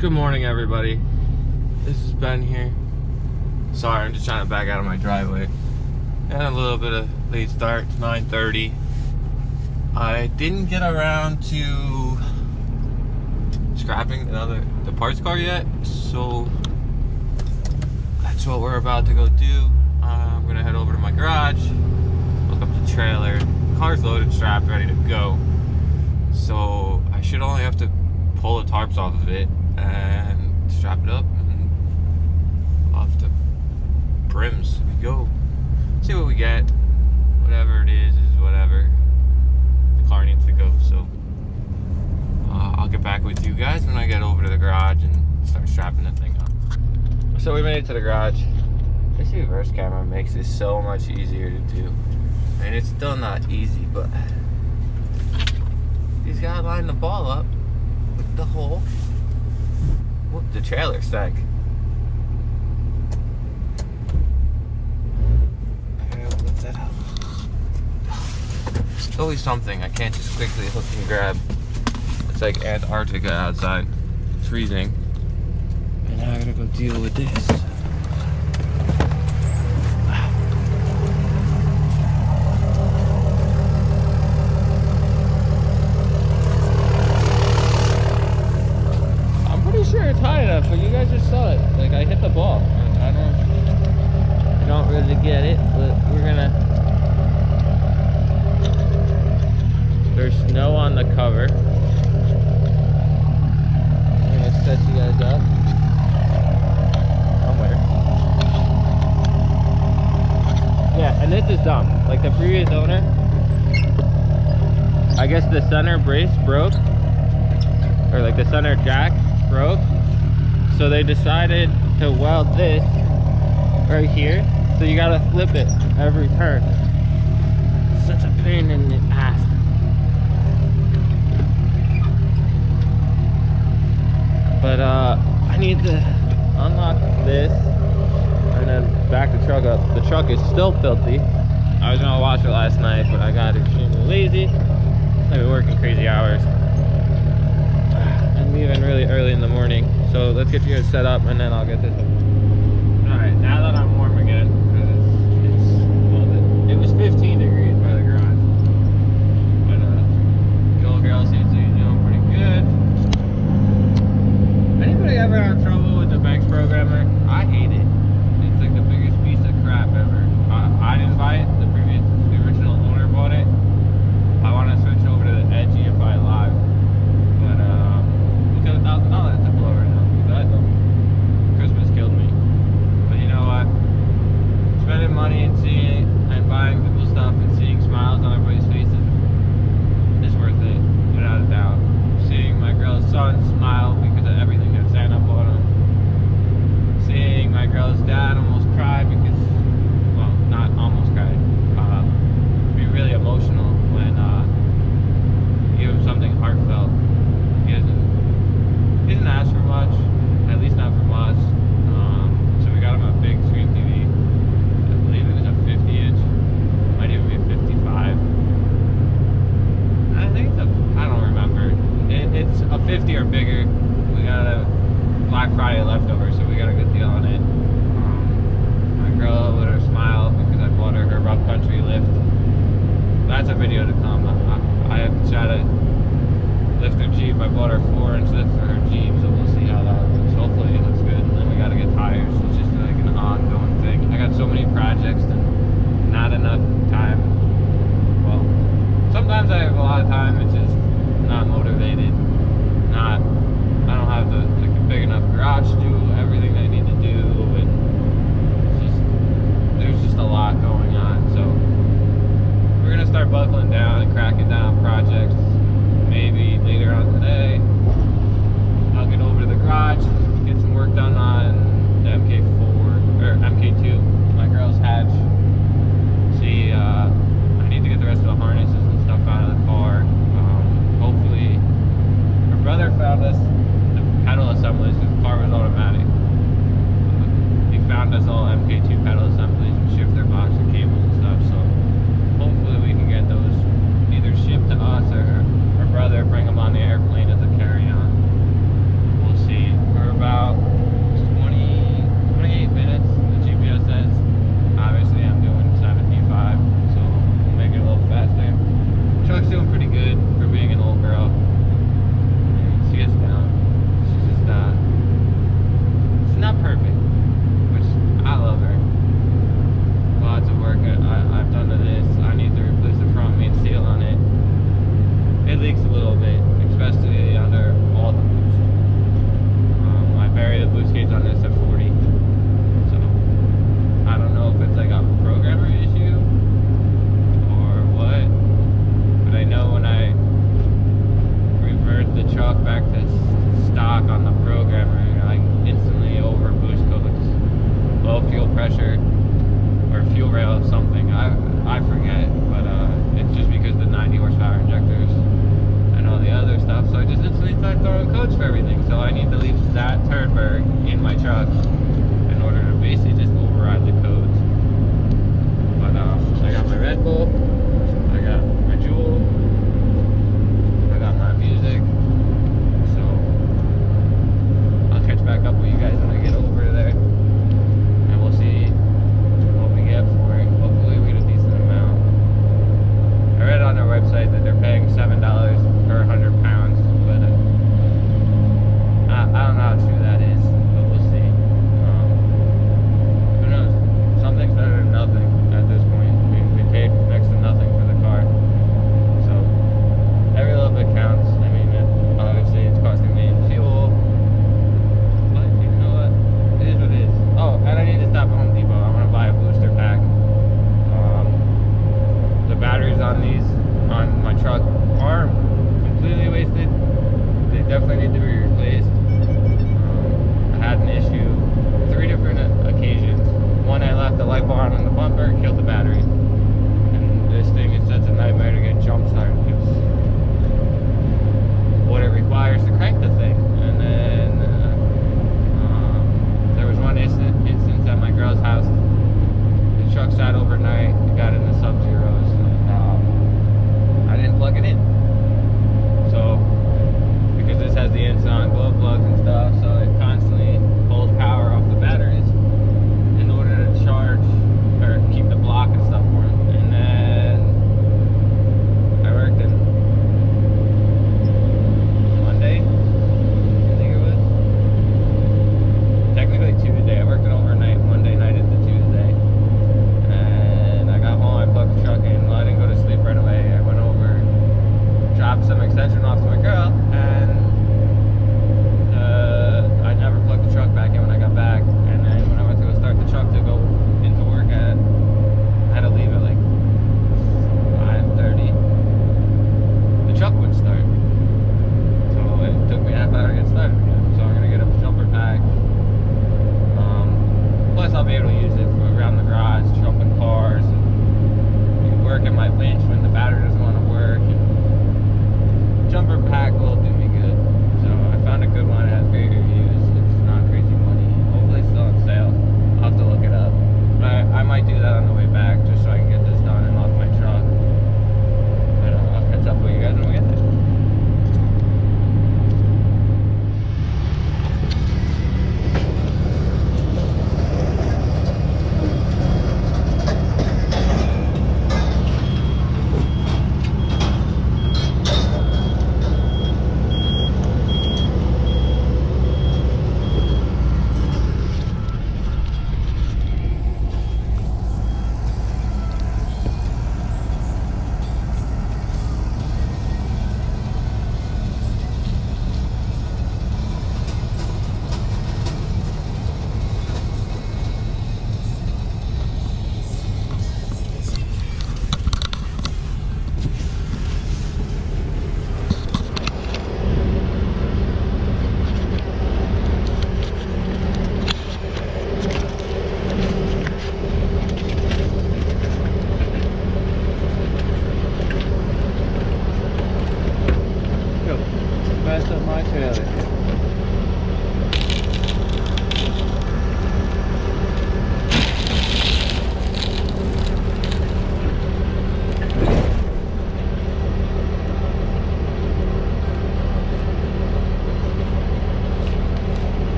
Good morning, everybody. This is Ben here. Sorry, I'm just trying to back out of my driveway. And a little bit of late start. It's 9:30. I didn't get around to scrapping the parts car yet, so that's what we're about to go do. I'm gonna head over to my garage, look up the trailer. The car's loaded, strapped, ready to go. So I should only have to pull the tarps off of it and strap it up and off the brims we go. See what we get. Whatever it is whatever. The car needs to go, so I'll get back with you guys when I get over to the garage and start strapping the thing up. So we made it to the garage. This reverse camera makes this so much easier to do. I mean, it's still not easy, but he's gotta line the ball up with the hole. Whoop, the trailer stank. I gotta whip that up. It's always something I can't just quickly hook and grab. It's like Antarctica outside. It's freezing. And now I gotta go deal with this. Sure, it's high enough, but you guys just saw it. Like, I hit the ball. I don't really get it, but we're gonna. There's snow on the cover. I'm gonna set you guys up somewhere. Yeah, and this is dumb. Like the previous owner, I guess the center brace broke, or like the center jack broke, so they decided to weld this right here, so you gotta flip it every turn. Such a pain in the ass. But I need to unlock this and then back the truck up. The truck is still filthy. I was gonna wash it last night, but I got extremely lazy. I've been working crazy hours. Leaving really early in the morning, so let's get you guys set up and then I'll get this up. Alright, now that I'm warm again, because it was 15 degrees by the garage, but the old girl seems to be doing pretty good. Anybody ever have trouble with the Banks programmer? I hate it. It's like the biggest piece of crap ever. I didn't buy it. The original owner bought it. I want to switch over to the Edgy and buy live. $1,000 to blow right now, because I know Christmas killed me. But you know what? Spending money and seeing and buying people stuff and seeing smiles on everybody's faces is worth it, without a doubt. Seeing my girl's son smile because of everything that Santa bought him. Seeing my girl's dad almost cry because, well, not almost cry, be really emotional when you give him something heartfelt. He didn't ask for much, at least not from us. So we got him a big screen TV. I believe it was a 50-inch, might even be a 55. I think it's I don't remember. It's a 50 or bigger. We got a Black Friday leftover, so we got a good deal on it. My girl with her smile because I bought her rough country lift. That's a video to come. I have to try to lift her Jeep. I bought her 4-inch lift for her Jeep, so we'll see how that looks. Hopefully it looks good. And then we gotta get tires. It's just like an ongoing thing. I got so many projects and not enough time. Well, sometimes I have a lot of time. It's just not motivated. I don't have a big enough garage to do everything I need to do, and there's just a lot going on. So we're gonna start buckling down and cracking down projects. Maybe later on today, I'll get over to the garage, get some work done on the mk4, or mk2, my girl's hatch. See, I need to get the rest of the harnesses and stuff out of the car. Hopefully, her brother found us the pedal assemblies, because the car was automatic. He found us all mk2 pedal assemblies and shifter box and cables and stuff, so hopefully we can get those either shipped to us or her brother bring them on the airplane as a carry-on. We'll see. stock on the programmer, like instantly over boost codes, low fuel pressure, or fuel rail something. I forget, but it's just because the 90 horsepower injectors and all the other stuff. So I just instantly start throwing codes for everything. So I need to leave that Turnberg in my truck in order to basically just override the codes. But I got my Red Bull, I got my Juul, I got my music. So I'll catch back up with you guys when I get over there, and we'll see what we get for it. Hopefully we get a decent amount. I read on their website that they're paying $7 per 100 pounds, but I don't know how true that is, but we'll see. Who knows? Something's better than nothing at this point. I mean, we paid next to nothing for the car, so every little bit counts. I mean, obviously it's costing me fuel, but you know what? It is what it is. Oh, and I need to stop at Home Depot. I want to buy a booster pack. The batteries on these, on my truck, are completely wasted. They definitely need to be replaced. I had an issue 3 different occasions. One, I left the light bar on the bumper, killed the battery. And this thing, it's a nightmare to get jump started because what it requires to crank the thing. And then there was one instance at my girl's house. The truck sat overnight. It got in the sub-zeros. I didn't plug it in. So, because this has the inside glow plugs and stuff, so it constantly pulls power off the batteries in order to charge or keep the block and stuff warm. And then I worked in Monday, I think it was. Technically Tuesday. I worked an overnight Monday night into Tuesday. And I got home, I plugged the truck in. Well, I didn't go to sleep right away. I went over, dropped some extension off to my girl, and I never plugged the truck back in when I got back. And then when I went to go start the truck to go into work I had to leave at like 5:30. The truck wouldn't start. So it took me a half hour to get started again. So I'm gonna get a jumper pack. Plus I'll be able to use it for around the garage, jumping cars, and working my winch when the battery doesn't want to work. And jumper pack will do me good. So I found a good one. It has great reviews. It's not crazy money. Hopefully it's still on sale. I'll have to look it up. But I might do that on the way back just so I can get this done and lock my truck. But I'll catch up with you guys when we get there. Messed up my trailer.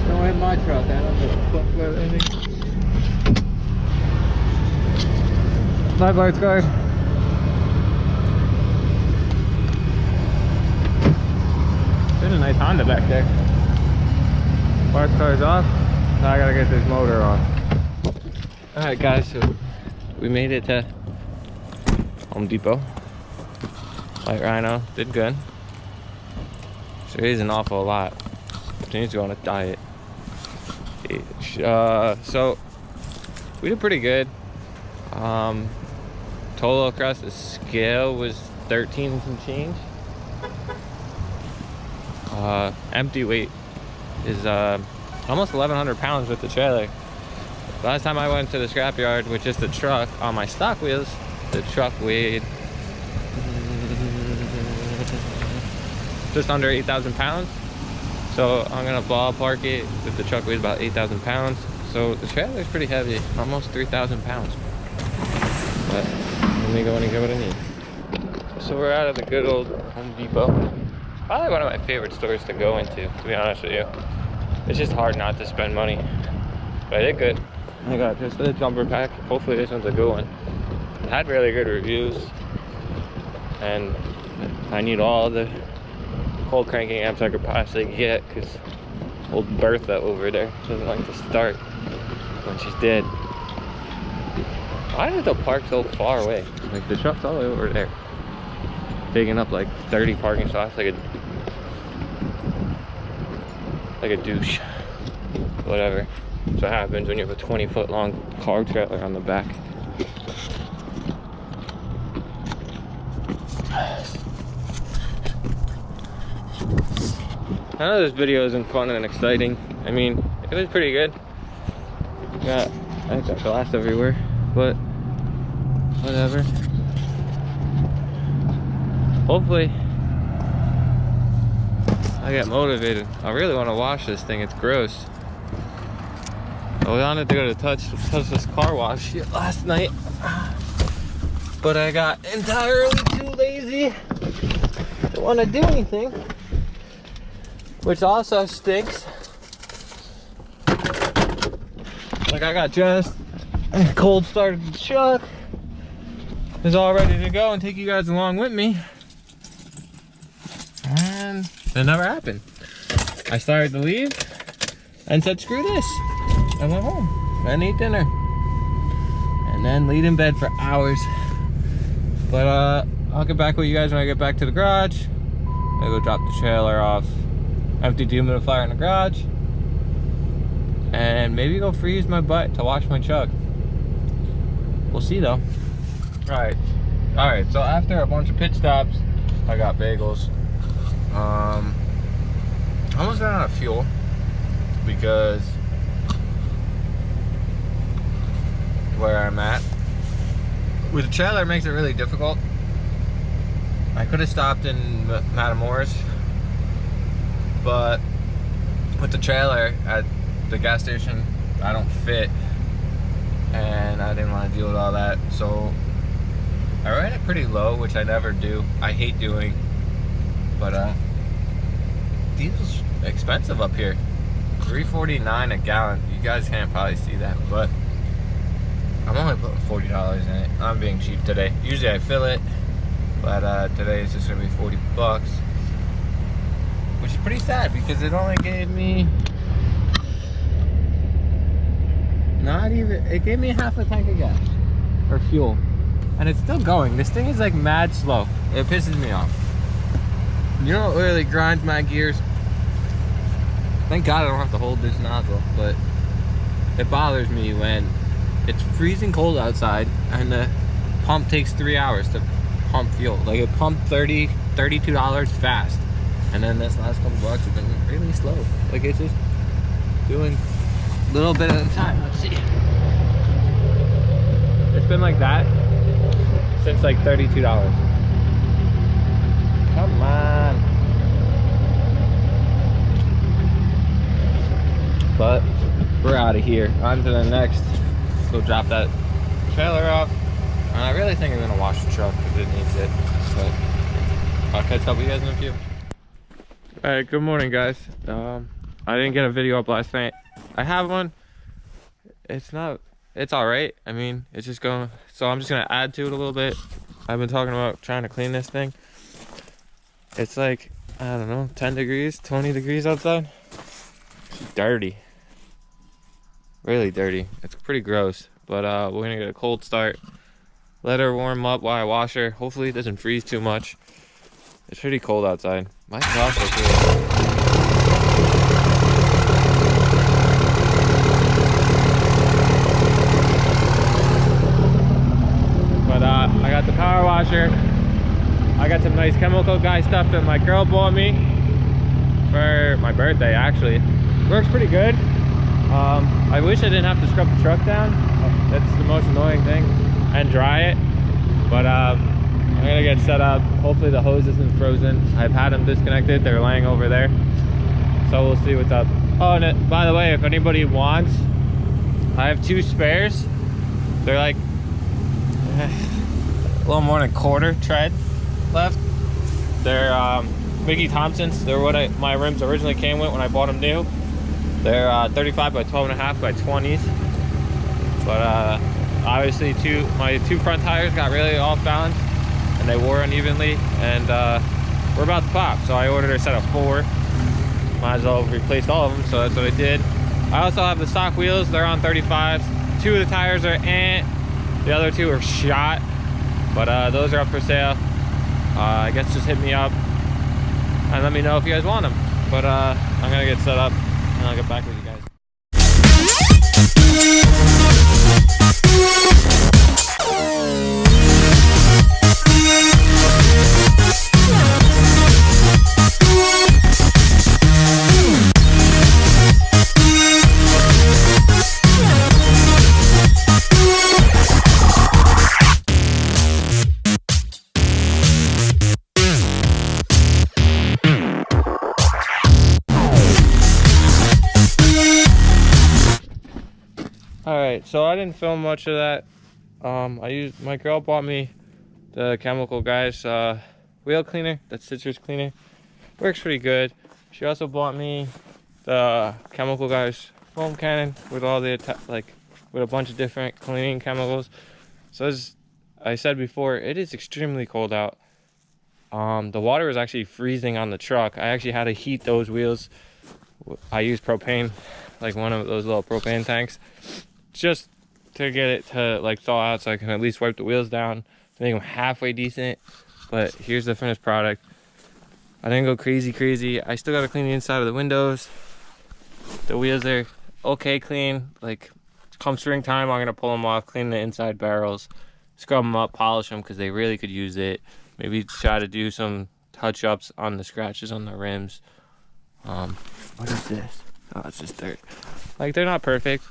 Don't hit my truck. I don't give a fuck about anything. Night lights, guys. There's a nice Honda back there. Park car's off. Now I gotta get this motor on. Alright guys, so we made it to Home Depot. White Rhino did good. She weighs an awful lot. She needs to go on a diet. So we did pretty good. Total across the scale was 13 and some change. Empty weight is almost 1,100 pounds with the trailer. Last time I went to the scrapyard with just the truck on my stock wheels, the truck weighed just under 8,000 pounds. So I'm gonna ballpark it that the truck weighs about 8,000 pounds. So the trailer is pretty heavy, almost 3,000 pounds. But let me go in and get what I need. So we're out of the good old Home Depot. Probably one of my favorite stores to go into, to be honest with you. It's just hard not to spend money. But I did good. I got just a jumper pack. Hopefully this one's a good one. It had really good reviews. And I need all the cold cranking amps I could possibly get, because old Bertha over there doesn't like to start when she's dead. Why is the park so far away? Like the truck's all the way over there, taking up like 30 parking spots, like a douche. Whatever. That's what happens when you have a 20-foot long car trailer on the back. I know this video isn't fun and exciting. I mean, it was pretty good. I got glass everywhere, but whatever. Hopefully I get motivated. I really want to wash this thing. It's gross. I wanted to go to touch this car wash last night, but I got entirely too lazy to want to do anything, which also stinks. Like, I got dressed and cold started the truck. Is all ready to go and take you guys along with me, and it never happened. I started to leave and said screw this. I went home and ate dinner and then laid in bed for hours. But I'll get back with you guys when I get back to the garage. I go drop the trailer off, empty dehumidifier in the garage, and maybe go freeze my butt to wash my truck. We'll see though. All right, so after a bunch of pit stops, I got bagels. I almost ran out of fuel because where I'm at with the trailer makes it really difficult. I could have stopped in Matamoros, but with the trailer at the gas station, I don't fit, and I didn't want to deal with all that, so I ran it pretty low, which I never do. I hate doing, but diesel's expensive up here. $3.49 a gallon. You guys can't probably see that, but I'm only putting $40 in it. I'm being cheap today. Usually I fill it, but today it's just gonna be 40 bucks, which is pretty sad because it only gave me it gave me half a tank of gas or fuel, and it's still going. This thing is like mad slow. It pisses me off. You know what really grinds my gears? Thank God I don't have to hold this nozzle, but it bothers me when it's freezing cold outside and the pump takes 3 hours to pump fuel. Like, it pumped $32 fast, and then this last couple bucks have been really slow. Like, it's just doing a little bit at a time. Let's see. It's been like that since like $32. Come on. But we're out of here. On to the next. Go drop that trailer off. And I really think I'm gonna wash the truck because it needs it. But I'll catch up with you guys in a few. Alright, good morning guys. I didn't get a video up last night. I have one. It's alright. I mean, it's just going, so I'm just gonna add to it a little bit. I've been talking about trying to clean this thing. It's like, I don't know, 10 degrees, 20 degrees outside. It's dirty. Really dirty. It's pretty gross. But we're gonna get a cold start. Let her warm up while I wash her. Hopefully it doesn't freeze too much. It's pretty cold outside. My gosh, but I got the power washer. I I got some nice chemical guy stuff that my girl bought me for my birthday, actually. Works pretty good. I wish I didn't have to scrub the truck down. That's the most annoying thing. And dry it. But I'm gonna get set up. Hopefully the hose isn't frozen. I've had them disconnected. They're laying over there. So we'll see what's up. Oh, and by the way, if anybody wants, I have 2 spares. They're like a little more than a quarter tread left. They're Mickey Thompson's. They're what my rims originally came with when I bought them new. They're 35 by 12.5 by 20s. But obviously my 2 front tires got really off balance and they wore unevenly, and we're about to pop. So I ordered a set of 4. Might as well replace all of them, so that's what I did. I also have the stock wheels. They're on 35s. 2 of the tires are the other 2 are shot, but those are up for sale. I guess just hit me up and let me know if you guys want them. But I'm gonna get set up and I'll get back with you guys. Alright, so I didn't film much of that. My girl bought me the Chemical Guys wheel cleaner, that citrus cleaner. Works pretty good. She also bought me the Chemical Guys foam cannon with all the with a bunch of different cleaning chemicals. So as I said before, it is extremely cold out. The water was actually freezing on the truck. I actually had to heat those wheels. I used propane, like one of those little propane tanks, just to get it to like thaw out so I can at least wipe the wheels down to make them halfway decent. But here's the finished product. I didn't go crazy. I still got to clean the inside of the windows. The wheels are okay clean. Like come spring time, I'm gonna pull them off, clean the inside barrels, scrub them up, polish them because they really could use it. Maybe try to do some touch-ups on the scratches on the rims. What is this? Oh, it's just dirt. Like, they're not perfect.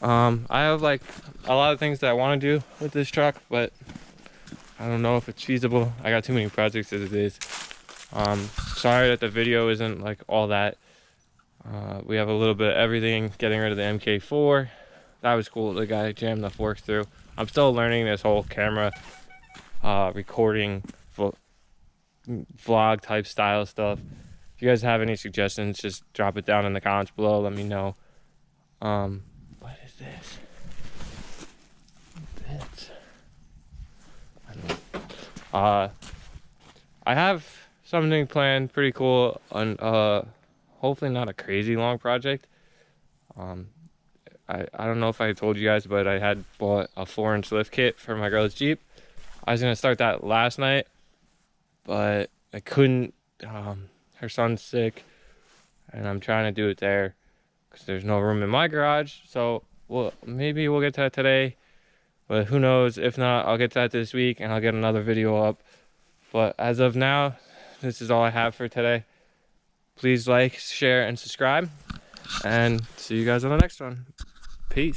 I have like a lot of things that I want to do with this truck, but I don't know if it's feasible. I got too many projects as it is. Sorry that the video isn't like all that. We have a little bit of everything. Getting rid of the mk4, that was cool. The guy jammed the forks through. I'm still learning this whole camera recording vlog type style stuff. If you guys have any suggestions, just drop it down in the comments below. Let me know. What is this? I have something planned pretty cool on hopefully not a crazy long project. I don't know if I told you guys, but I had bought a 4-inch lift kit for my girl's Jeep. I was gonna start that last night, but I couldn't. Her son's sick, and I'm trying to do it there because there's no room in my garage. So maybe we'll get to that today, but who knows? If not, I'll get to that this week and I'll get another video up. But as of now, this is all I have for today. Please like, share, and subscribe, and see you guys on the next one. Peace.